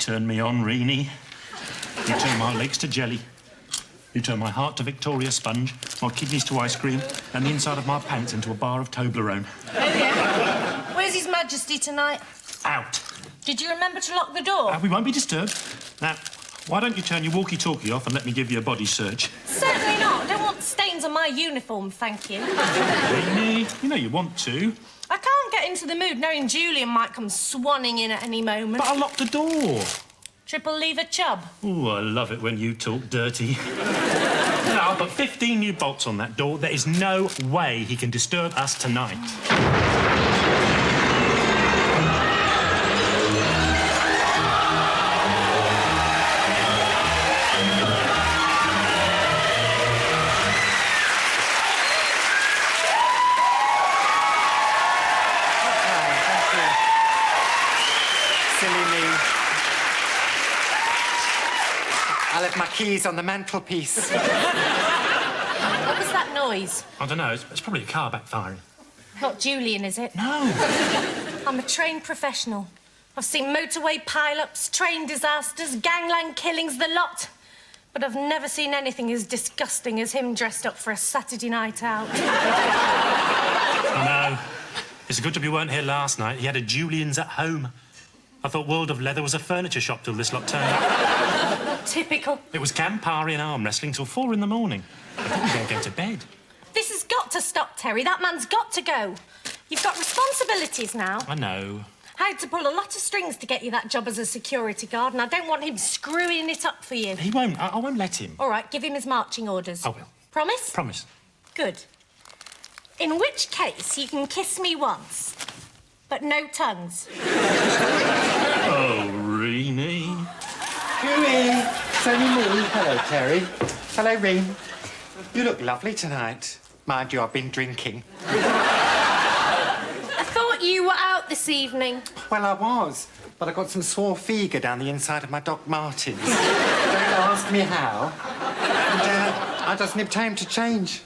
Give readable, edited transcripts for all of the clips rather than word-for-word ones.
turn me on, Rene. You turn my legs to jelly. You turn my heart to Victoria sponge, my kidneys to ice cream, and the inside of my pants into a bar of Toblerone. Oh, yeah? Where's His Majesty tonight? Out. Did you remember to lock the door? We won't be disturbed. Now, why don't you turn your walkie-talkie off and let me give you a body search? Certainly not. I don't want stains on my uniform, thank you. Rene, you know you want to. I can't get into the mood knowing Julian might come swanning in at any moment. But I'll lock the door. Triple lever chub. Oh, I love it when you talk dirty. No, I'll put 15 new bolts on that door. There is no way he can disturb us tonight. I left my keys on the mantelpiece. What was that noise? I don't know. It's probably a car backfiring. Not Julian, is it? No. I'm a trained professional. I've seen motorway pile-ups, train disasters, gangland killings, the lot. But I've never seen anything as disgusting as him dressed up for a Saturday night out. I know. It's a good job you weren't here last night. He had a Julian's at home. I thought World of Leather was a furniture shop till this lot turned up. Typical. It was Campari and arm wrestling till 4 in the morning. I thought we were going to go to bed. This has got to stop, Terry. That man's got to go. You've got responsibilities now. I know. I had to pull a lot of strings to get you that job as a security guard, and I don't want him screwing it up for you. He won't. I won't let him. All right, give him his marching orders. I will. Promise? Promise. Good. In which case, you can kiss me once, but no tongues. Oh, Rene. Huey, it's only me. Hello, Terry. Hello, Rene. You look lovely tonight. Mind you, I've been drinking. I thought you were out this evening. Well, I was, but I got some sore fever down the inside of my Doc Martens. Don't ask me how. And I just nipped home to change.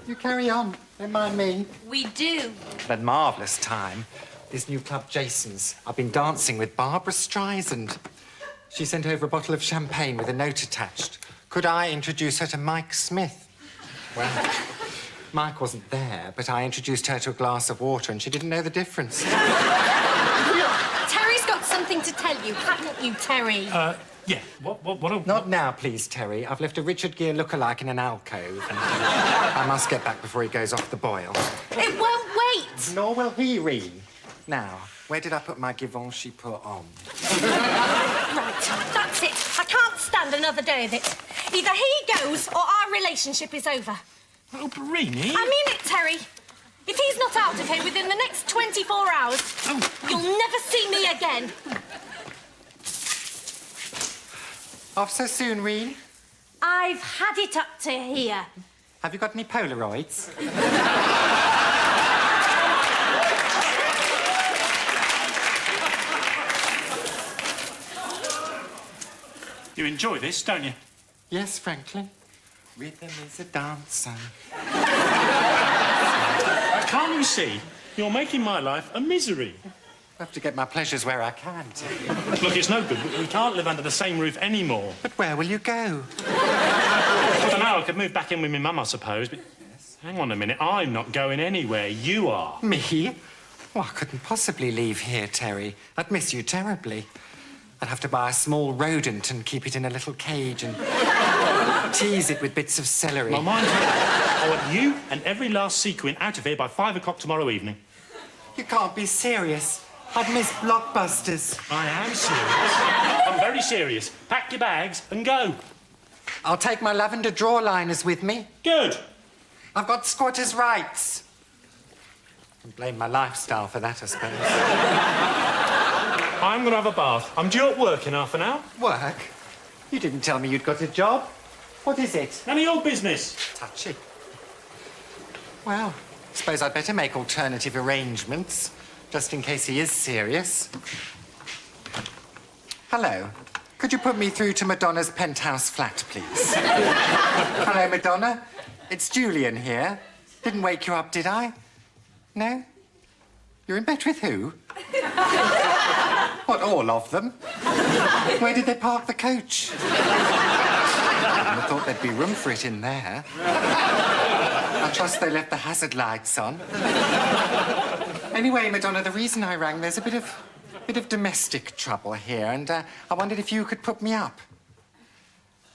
You carry on. Don't mind me. We do. Had a marvellous time. This new club, Jason's. I've been dancing with Barbara Streisand. She sent over a bottle of champagne with a note attached. Could I introduce her to Mike Smith? Well, Mike wasn't there, but I introduced her to a glass of water and she didn't know the difference. Terry's got something to tell you, haven't you, Terry? Yeah. What? Not now, please, Terry. I've left a Richard Gere lookalike in an alcove and I must get back before he goes off the boil. It won't wait. Nor will he, Rene. Now, where did I put my Givenchy put on? Right, that's it. I can't stand another day of it. Either he goes or our relationship is over. Oh, but Rene. I mean it, Terry. If he's not out of here within the next 24 hours, you'll never see me again. Off so soon, Rene? I've had it up to here. Have you got any Polaroids? You enjoy this, don't you? Yes, frankly. Rhythm is a dancer. Can't you see? You're making my life a misery. I have to get my pleasures where I can, Terry. Look, it's no good. We can't live under the same roof anymore. But where will you go? I don't know. I could move back in with my mum, I suppose, but... Yes. Hang on a minute. I'm not going anywhere. You are. Me? Oh, I couldn't possibly leave here, Terry. I'd miss you terribly. I'd have to buy a small rodent and keep it in a little cage and tease it with bits of celery. My mind's made up. I want you and every last sequin out of here by 5 o'clock tomorrow evening. You can't be serious. I'd miss blockbusters. I am serious. I'm very serious. Pack your bags and go. I'll take my lavender drawer liners with me. Good. I've got squatters' rights. I can blame my lifestyle for that, I suppose. I'm going to have a bath. I'm due at work in half an hour. Work? You didn't tell me you'd got a job. What is it? None of your business. Touchy. Well, suppose I'd better make alternative arrangements, just in case he is serious. Hello. Could you put me through to Madonna's penthouse flat, please? Hello, Madonna. It's Julian here. Didn't wake you up, did I? No? You're in bed with who? What, all of them? Where did they park the coach? I thought there'd be room for it in there. I trust they left the hazard lights on. Anyway, Madonna, the reason I rang, there's a bit of domestic trouble here, and I wondered if you could put me up.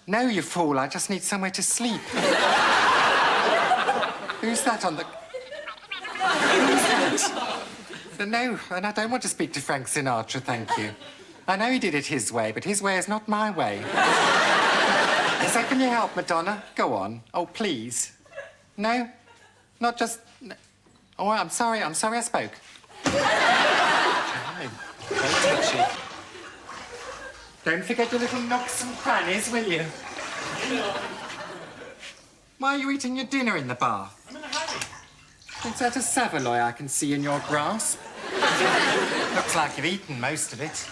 No, you fool, I just need somewhere to sleep. Who's that on the... Who's that? No, and I don't want to speak to Frank Sinatra, thank you. I know he did it his way, but his way is not my way. So can you help, Madonna? Go on. Oh, please. No? Not just... No. Oh, I'm sorry I spoke. Oh, very touchy. Don't forget your little nooks and crannies, will you? Why are you eating your dinner in the bath? I'm in a hurry. Is that a saveloy I can see in your grasp? Looks like you've eaten most of it.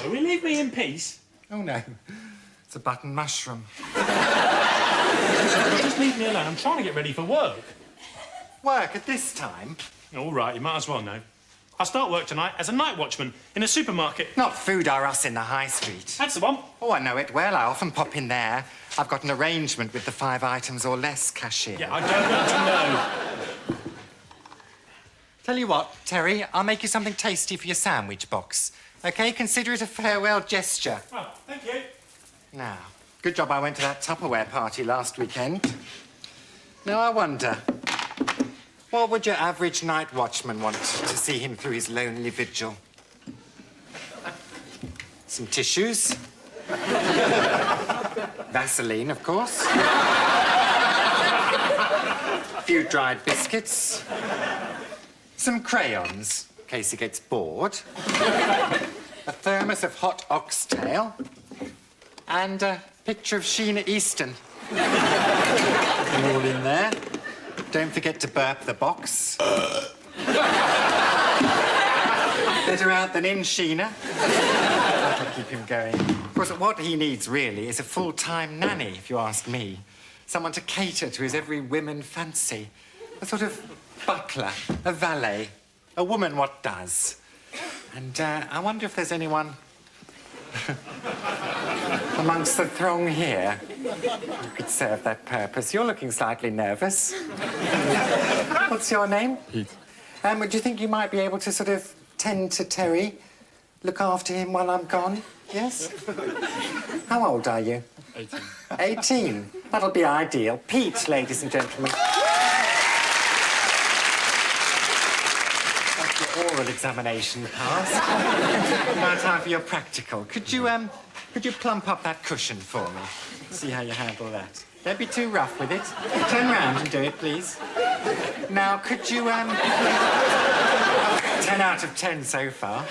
Will you leave me in peace? Oh, no. It's a button mushroom. Just leave me alone. I'm trying to get ready for work. Work at this time? All right, you might as well know. I start work tonight as a night watchman in a supermarket. Not Food or Us in the High Street. That's the one. Oh, I know it well. I often pop in there. I've got an arrangement with the 5 items or less cashier. Yeah, I don't want to know. Tell you what, Terry, I'll make you something tasty for your sandwich box. OK? Consider it a farewell gesture. Oh, thank you. Now, good job I went to that Tupperware party last weekend. Now, I wonder, what would your average night watchman want to see him through his lonely vigil? Some tissues. Vaseline, of course. A few dried biscuits. Some crayons, in case he gets bored. A thermos of hot oxtail. And a picture of Sheena Easton. All in there. Don't forget to burp the box. Better out than in, Sheena. That'll keep him going. Of course, what he needs, really, is a full-time nanny, if you ask me. Someone to cater to his every whim and fancy. A sort of butler, a valet. A woman what does. And I wonder if there's anyone... amongst the throng here who could serve that purpose. You're looking slightly nervous. What's your name? Pete. Do you think you might be able to sort of tend to Terry? Look after him while I'm gone? Yes? How old are you? 18. 18? That'll be ideal. Pete, ladies and gentlemen. That's your oral examination passed. Now time for your practical. Could you plump up that cushion for me? See how you handle that. Don't be too rough with it. Turn round and do it, please. Now, could you, 10 out of 10 so far.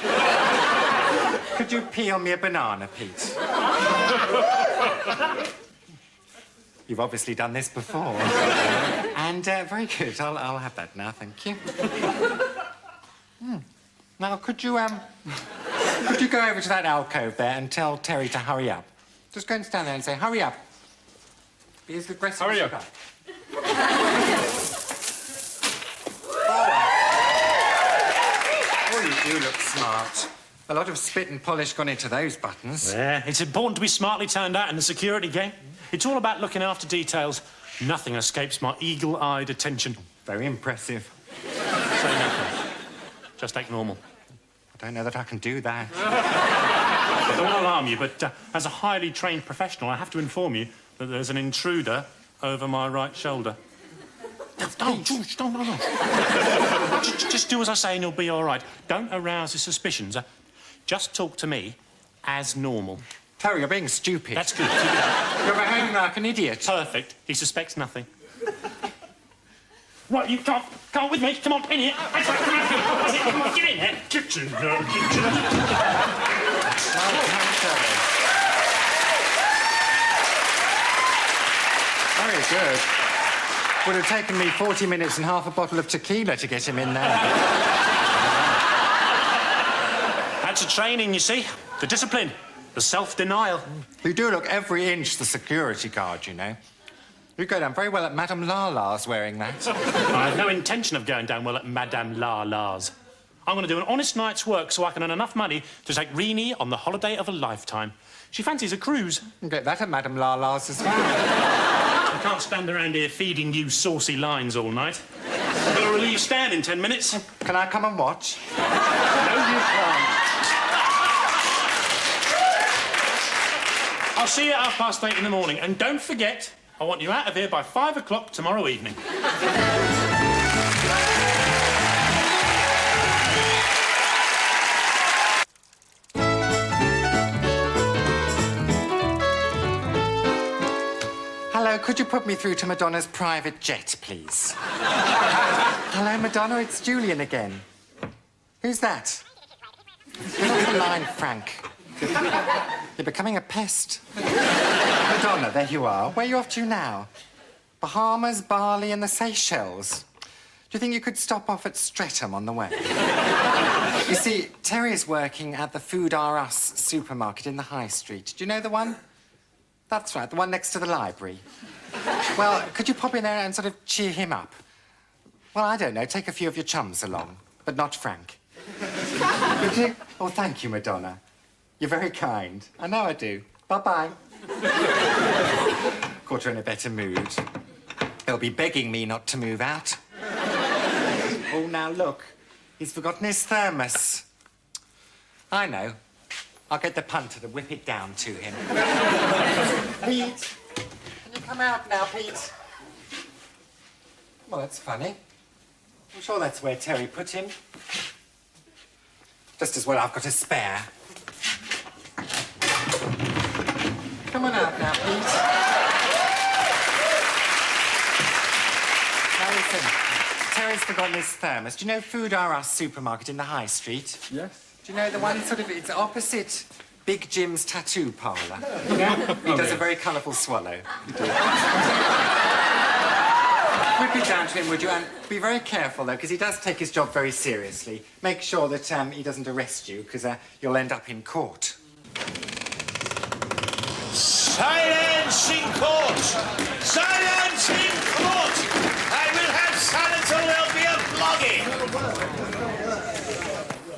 Could you peel me a banana, Pete? You've obviously done this before. And, very good. I'll have that now, thank you. Now, could you go over to that alcove there and tell Terry to hurry up? Just go and stand there and say, hurry up. Be as aggressive as you got. Oh, you do look smart. A lot of spit and polish gone into those buttons. Yeah, it's important to be smartly turned out in the security game. It's all about looking after details. Nothing escapes my eagle-eyed attention. Very impressive. Say nothing. Just act normal. I don't know that I can do that. I don't want to alarm you, but as a highly trained professional, I have to inform you that there's an intruder over my right shoulder. No, George, no. Just do as I say and you'll be all right. Don't arouse his suspicions. Just talk to me as normal. Terry, you're being stupid. That's good. Keep it up. You're behaving like an idiot. Perfect. He suspects nothing. Right, you come with me. Come on, in here. That's right, come on, get in here. Kitchen. Very good. Would have taken me 40 minutes and half a bottle of tequila to get him in there. That's a training, you see. The discipline. The self-denial. You do look every inch the security guard, you know. You go down very well at Madame Lala's wearing that. I have no intention of going down well at Madame Lala's. I'm going to do an honest night's work so I can earn enough money to take Rene on the holiday of a lifetime. She fancies a cruise. You can get that at Madame Lala's as well. I can't stand around here feeding you saucy lines all night. I've got to relieve Stan in 10 minutes. Can I come and watch? No, you can't. I'll see you at 8:30 in the morning. And don't forget, I want you out of here by 5 o'clock tomorrow evening. Hello, could you put me through to Madonna's private jet, please? Hello, Madonna, it's Julian again. Who's that? Get off the line, Frank. You're becoming a pest. Madonna, there you are. Where are you off to now? Bahamas, Bali and the Seychelles. Do you think you could stop off at Streatham on the way? You see, Terry's working at the Food R Us supermarket in the High Street. Do you know the one? That's right, the one next to the library. Well, could you pop in there and sort of cheer him up? Well, I don't know, take a few of your chums along, but not Frank. Would you? Oh, thank you, Madonna. You're very kind. I know I do. Bye-bye. Caught her in a better mood. They'll be begging me not to move out. Oh, now look. He's forgotten his thermos. I know. I'll get the punter to whip it down to him. Pete, can you come out now, Pete? Well, that's funny. I'm sure that's where Terry put him. Just as well I've got a spare. Come on out now, Pete. Now listen, Terry's forgotten his thermos. Do you know Food R Us supermarket in the High Street? Yes. Do you know the one sort of, it's opposite Big Jim's tattoo parlour? Yeah? He does a very colourful swallow. Whip it down to him, would you? And be very careful, though, because he does take his job very seriously. Make sure that he doesn't arrest you, because you'll end up in court. Silence in court! Silence in court! I will have silence or there'll be a flogging!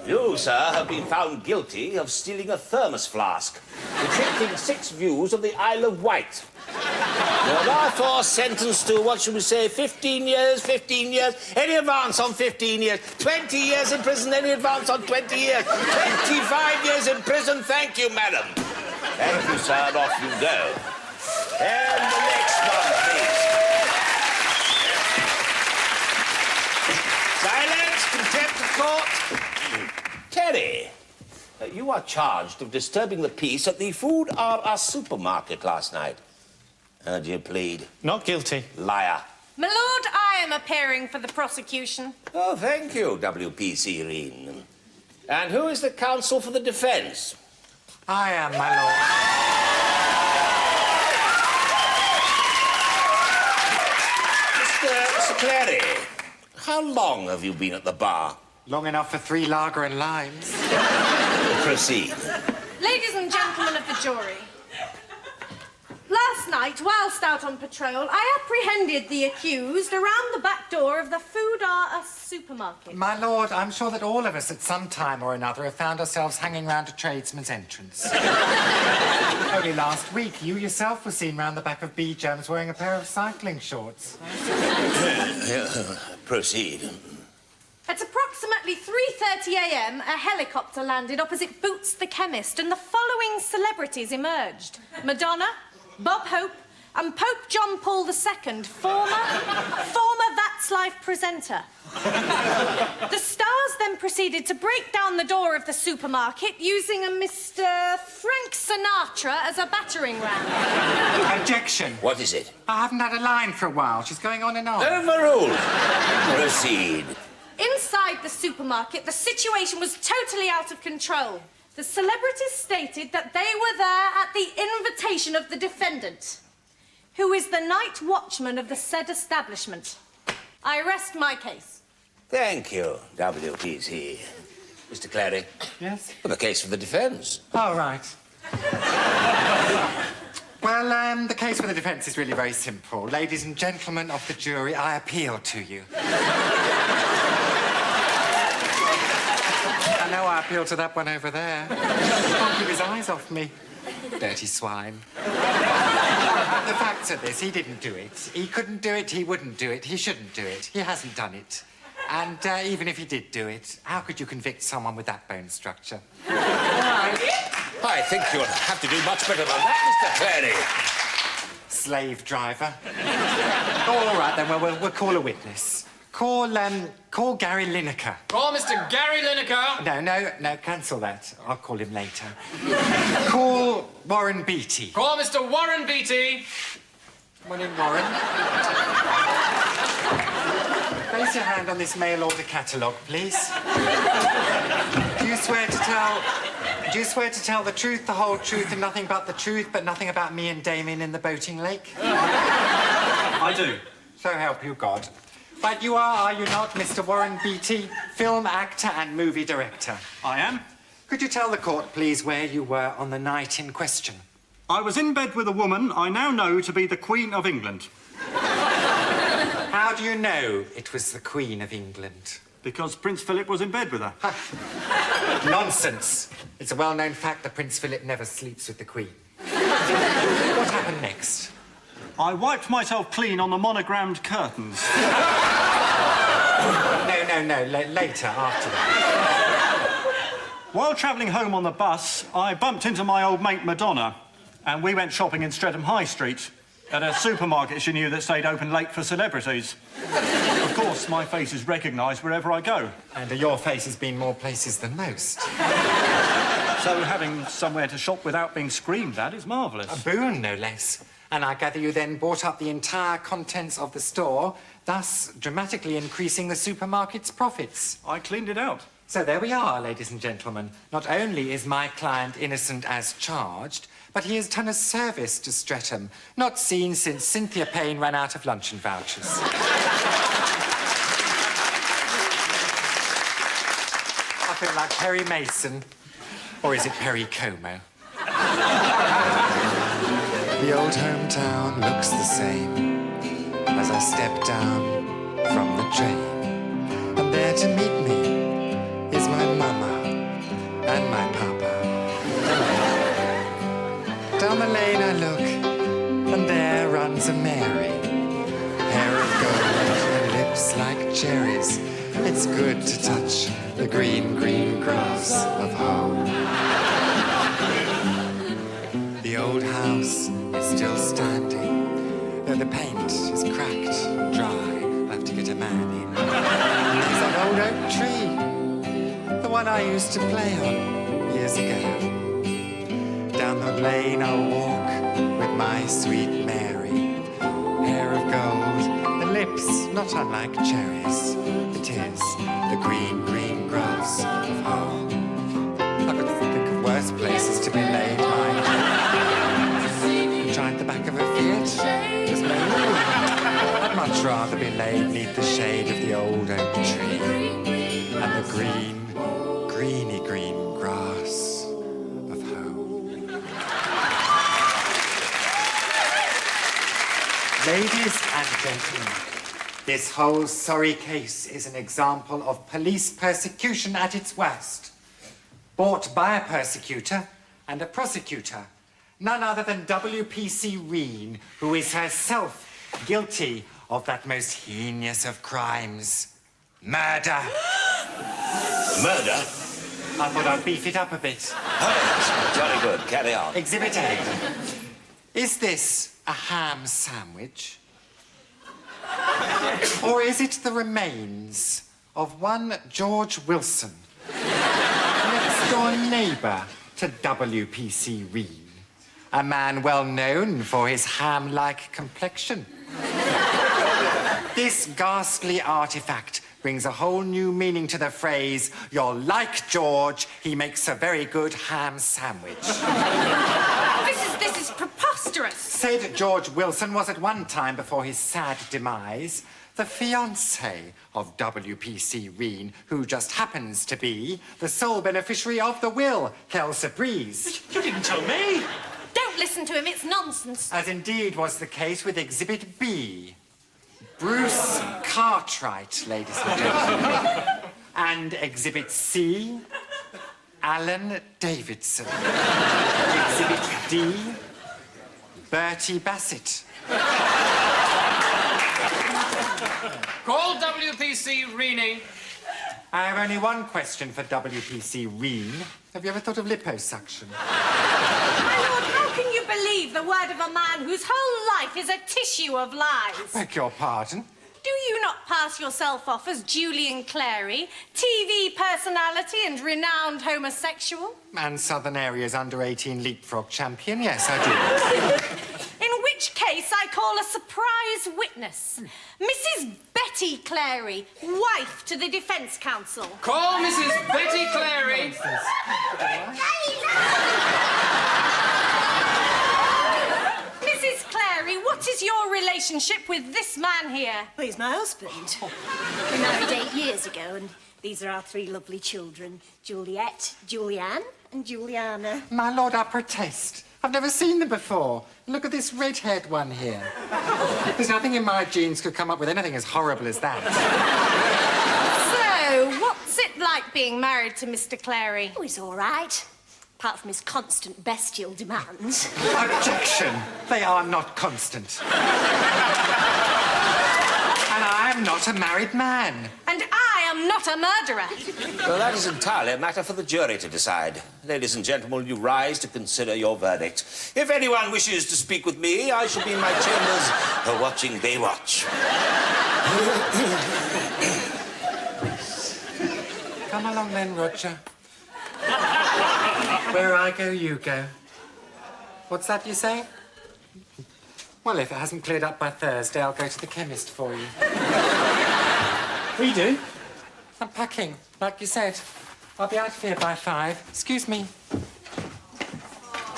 You, sir, have been found guilty of stealing a thermos flask, rejecting 6 views of the Isle of Wight. You're therefore sentenced to, what should we say, 15 years, 15 years, any advance on 15 years, 20 years in prison, any advance on 20 years, 25 years in prison, thank you, madam. Thank you, sir, and off you go. And the next one, please. Silence, contempt of court. Terry, you are charged of disturbing the peace at the Food R Us supermarket last night. How do you plead? Not guilty. Liar. My lord, I am appearing for the prosecution. Oh, thank you, WPC Rene. And who is the counsel for the defence? I am, my lord. Mr. Clary, how long have you been at the bar? Long enough for 3 lager and limes. Proceed. Ladies and gentlemen of the jury, last night, whilst out on patrol, I apprehended the accused around the back door of the Food R Us supermarket. My lord, I'm sure that all of us at some time or another have found ourselves hanging round a tradesman's entrance. Only last week, you yourself were seen round the back of B. Jones wearing a pair of cycling shorts. Proceed. At approximately 3:30 a.m., a helicopter landed opposite Boots the chemist, and the following celebrities emerged: Madonna, Bob Hope, and Pope John Paul II, former That's Life presenter. The stars then proceeded to break down the door of the supermarket using a Mr. Frank Sinatra as a battering ram. Objection. What is it? I haven't had a line for a while. She's going on and on. Overruled. Proceed. Inside the supermarket, the situation was totally out of control. The celebrities stated that they were there at the invitation of the defendant, who is the night watchman of the said establishment. I rest my case. Thank you, WPC. Mr. Clary. Yes? For the case for the defence. Oh, right. Well, the case for the defence is really very simple. Ladies and gentlemen of the jury, I appeal to you. uphill to that one over there. He can't keep his eyes off me. Dirty swine. The facts are this, he didn't do it. He couldn't do it, he wouldn't do it, he shouldn't do it. He hasn't done it. And even if he did do it, how could you convict someone with that bone structure? I think you'll have to do much better than that, Mr. Clary. Slave driver. All right, then, well, we'll call a witness. Call Gary Lineker. Call Mr. Gary Lineker. No, cancel that. I'll call him later. Call Warren Beatty. Call Mr. Warren Beatty. Morning, Warren. Place your hand on this mail order catalogue, please. Do you swear to tell the truth, the whole truth, and nothing but the truth, but nothing about me and Damien in the boating lake? I do. So help you God. But you are you not, Mr. Warren Beatty, film actor and movie director? I am. Could you tell the court, please, where you were on the night in question? I was in bed with a woman I now know to be the Queen of England. How do you know it was the Queen of England? Because Prince Philip was in bed with her. Nonsense. It's a well-known fact that Prince Philip never sleeps with the Queen. What happened next? I wiped myself clean on the monogrammed curtains. No, later, after that. While travelling home on the bus, I bumped into my old mate Madonna, and we went shopping in Streatham High Street at a supermarket she knew that stayed open late for celebrities. Of course, my face is recognised wherever I go. And your face has been more places than most. So having somewhere to shop without being screamed at is marvellous. A boon, no less. And I gather you then bought up the entire contents of the store, thus dramatically increasing the supermarket's profits. I cleaned it out. So there we are, ladies and gentlemen. Not only is my client innocent as charged, but he has done a service to Streatham, not seen since Cynthia Payne ran out of luncheon vouchers. Nothing like Perry Mason. Or is it Perry Como? The old hometown looks the same as I step down from the train. And there to meet me is my mama and my papa. Down the lane I look, and there runs a Mary. Hair of gold and lips like cherries. It's good to touch the green, green grass of home. The old house is still standing, though the paint is cracked and dry. I'll have to get a man in. There's an old oak tree, the one I used to play on years ago. Down the lane I'll walk with my sweet Mary. Hair of gold, and lips not unlike cherries. It is the green, green grass of home. I could think of worse places to be laid my Try at the back of a Fiat, there's no room. I'd much rather be laid neath the shade of the old oak tree and the green, greeny green grass of home. Ladies and gentlemen, this whole sorry case is an example of police persecution at its worst. Bought by a persecutor and a prosecutor. None other than WPC Rene, who is herself guilty of that most heinous of crimes. Murder. Murder? I thought I'd beef it up a bit. Oh, yes. Jolly good. Carry on. Exhibit A. Is this a ham sandwich? Or is it the remains of one George Wilson, next door neighbour to WPC Rene? A man well known for his ham-like complexion. This ghastly artifact brings a whole new meaning to the phrase, "You're like George, he makes a very good ham sandwich." This is preposterous. Said George Wilson was at one time before his sad demise the fiancé of WPC Rene, who just happens to be the sole beneficiary of the will. Quelle surprise. You didn't tell me. Don't listen to him, it's nonsense. As indeed was the case with Exhibit B. Bruce Cartwright, ladies and gentlemen. And Exhibit C. Alan Davidson. Exhibit D, Bertie Bassett. Call WPC Rene. I have only one question for WPC Rene. Have you ever thought of liposuction? My lord, how can you believe the word of a man whose whole life is a tissue of lies? Beg your pardon? Do you not pass yourself off as Julian Clary, TV personality and renowned homosexual? And Southern Area's under-18 leapfrog champion? Yes, I do. In which case, I call a surprise witness. Mrs. Betty Clary, wife to the Defence Counsel. Call Mrs. Betty Clary. Mrs. Clary, what is your relationship with this man here? Well, he's my husband. We married 8 years ago, and these are our 3 lovely children. Juliet, Julianne, and Juliana. My lord, I protest. I've never seen them before. Look at this red-haired one here. There's nothing in my genes could come up with anything as horrible as that. So, what's it like being married to Mr. Clary? Oh, he's all right. Apart from his constant bestial demands. Objection! They are not constant. And I am not a married man. And I am not a murderer. Well, that is entirely a matter for the jury to decide. Ladies and gentlemen, will you rise to consider your verdict? If anyone wishes to speak with me, I shall be in my chambers watching Baywatch. Come along then, Roger. Where I go, you go. What's that you say? Well, if it hasn't cleared up by Thursday, I'll go to the chemist for you. What are you doing? I'm packing, like you said. I'll be out of here by 5. Excuse me.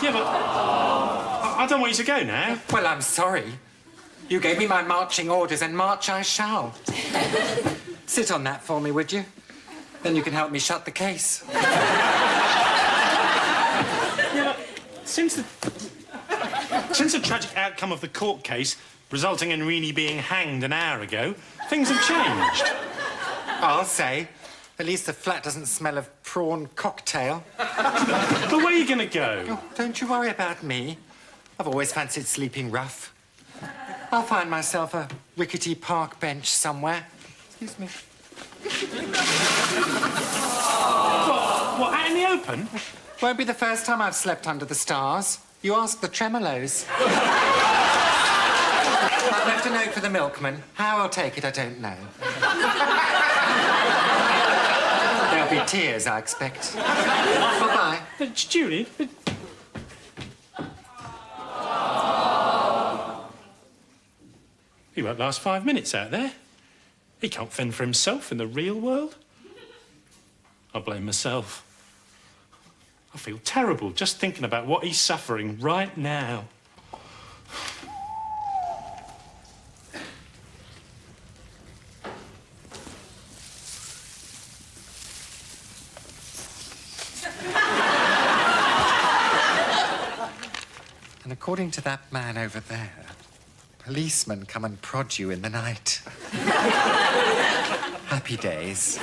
Yeah, but I don't want you to go now. Well, I'm sorry. You gave me my marching orders, and march I shall. Sit on that for me, would you? Then you can help me shut the case. Yeah, but since the tragic outcome of the court case, resulting in Rene being hanged an hour ago, things have changed. I'll say. At least the flat doesn't smell of prawn cocktail. But where are you going to go? Oh, don't you worry about me. I've always fancied sleeping rough. I'll find myself a rickety park bench somewhere. Excuse me. What, out in the open? Won't be the first time I've slept under the stars. You ask the Tremolos. I've left a note for the milkman. How I'll take it, I don't know. There'll be tears, I expect. Bye-bye. Julie? He won't last 5 minutes out there. He can't fend for himself in the real world. I blame myself. I feel terrible just thinking about what he's suffering right now. And according to that man over there, policemen come and prod you in the night. Happy days.